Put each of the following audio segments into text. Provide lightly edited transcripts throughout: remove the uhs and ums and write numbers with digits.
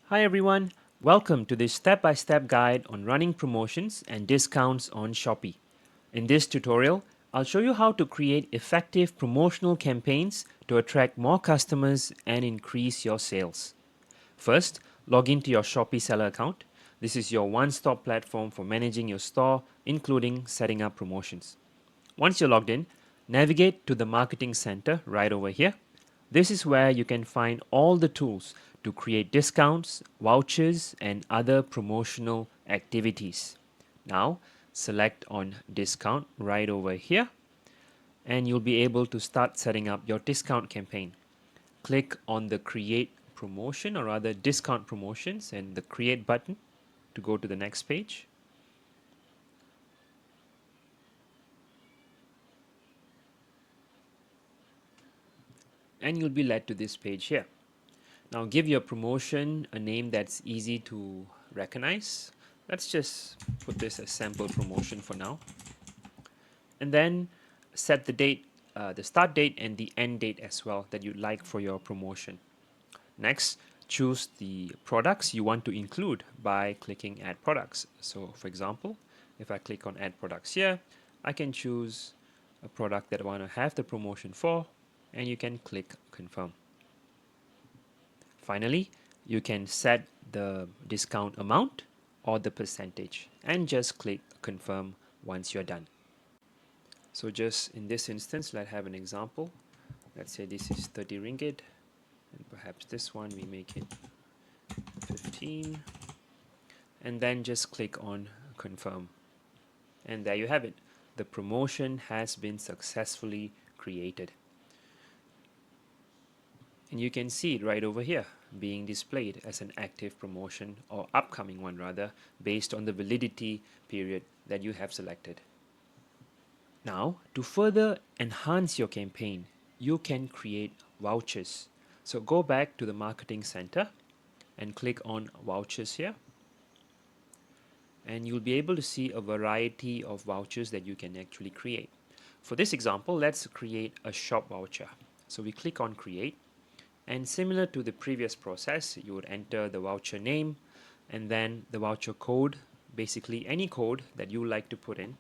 Hi everyone, welcome to this step-by-step guide on running promotions and discounts on Shopee. In this tutorial, I'll show you how to create effective promotional campaigns to attract more customers and increase your sales. First, log into your Shopee seller account. This is your one-stop platform for managing your store, including setting up promotions. Once you're logged in, navigate to the Marketing Center right over here. This is where you can find all the tools to create discounts, vouchers, and other promotional activities. Now, select on discount right over here, and you'll be able to start setting up your discount campaign. Click on the create promotion or rather discount promotions and the create button to go to the next page. And you'll be led to this page here. Now give your promotion a name that's easy to recognize. Let's just put this as sample promotion for now. And then set the date, the start date and the end date as well that you'd like for your promotion. Next, choose the products you want to include by clicking add products. So for example, if I click on add products here, I can choose a product that I want to have the promotion for, and you can click confirm. Finally, you can set the discount amount or the percentage and just click confirm once you're done. So just in this instance, let's have an example. Let's say this is 30 ringgit and perhaps this one we make it 15 and then just click on confirm. And there you have it. The promotion has been successfully created. And you can see it right over here being displayed as an active promotion or upcoming one rather based on the validity period that you have selected. Now to further enhance your campaign, you can create vouchers. So go back to the Marketing Center and click on vouchers here. And you'll be able to see a variety of vouchers that you can actually create. For this example, let's create a shop voucher. So we click on create. And similar to the previous process, you would enter the voucher name and then the voucher code, basically any code that you would like to put in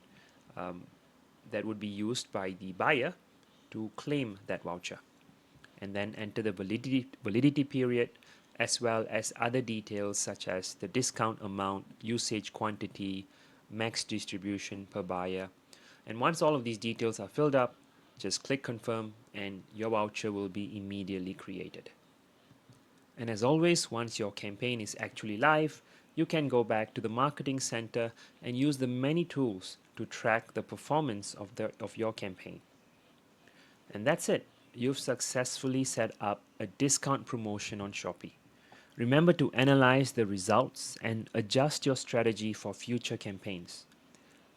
that would be used by the buyer to claim that voucher. And then enter the validity period as well as other details such as the discount amount, usage quantity, max distribution per buyer. And once all of these details are filled up, just click confirm and your voucher will be immediately created. And as always, once your campaign is actually live, you can go back to the Marketing Center and use the many tools to track the performance of your campaign. And that's it. You've successfully set up a discount promotion on Shopee. Remember to analyze the results and adjust your strategy for future campaigns.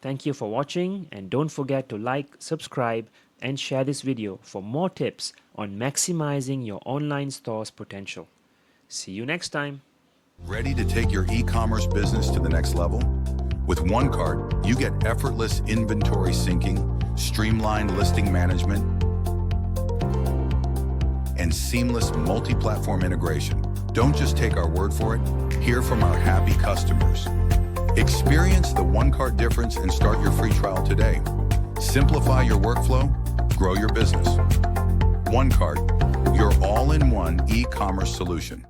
Thank you for watching, and don't forget to like, subscribe, and share this video for more tips on maximizing your online store's potential. See you next time. Ready to take your e-commerce business to the next level? With OneCart, you get effortless inventory syncing, streamlined listing management, and seamless multi-platform integration. Don't just take our word for it. Hear from our happy customers. Experience the OneCart difference and start your free trial today. Simplify your workflow, grow your business. OneCart, your all-in-one e-commerce solution.